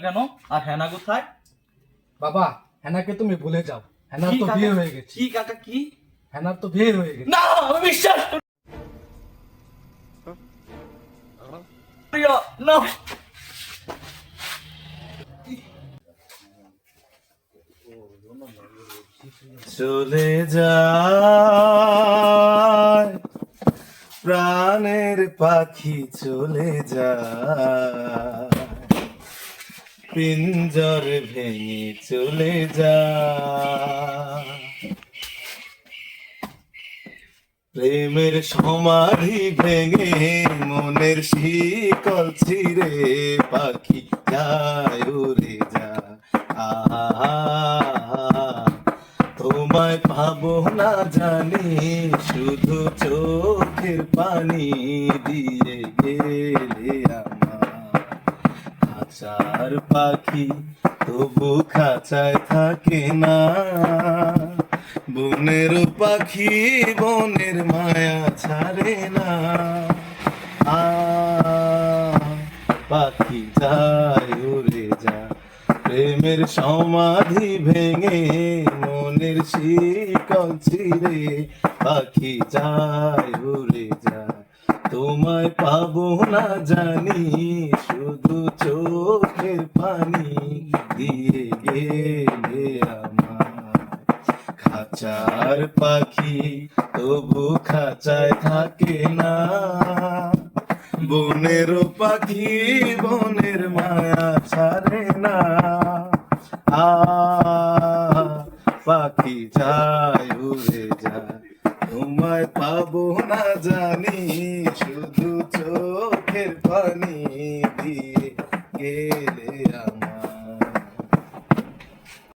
কেন? আর হেনা কোথায়? বাবা, হেনাকে তুমি ভুলে যাও। হেনার তো বিয়ে হয়ে গেছে। কি কাকা কি? হেনার তো বিয়ে হয়ে গেছে। না, আমি বিশ্বাস করি না। চলে যায় প্রাণের পাখি, চলে যায় পিঞ্জর ভেঙে, চলে যায় প্রেমের সমাধি ভেঙে, মনের শিকল ছিঁড়ে পাখি যায় উড়ে যায়। তোমায় পাবো না জানি, শুধু চোখের পানি দিয়ে গেলে আমার। খাঁচার পাখি তবু খাঁচায় থাকে না, বনের পাখি বনের মায়া ছাড়ে না। পাখি যায় উড়ে যায় প্রেমের সমাধি ভেঙে, মনের শিকল ছিঁড়ে পাখি যায় উড়ে যায়। তোমায় পাবো না জানি, শুধু চোখের পানি দিয়ে গেলে আমার। খাঁচার পাখি তবু খাঁচায় থাকে না, বনের পাখি বনের মায়া ছাড়ে না।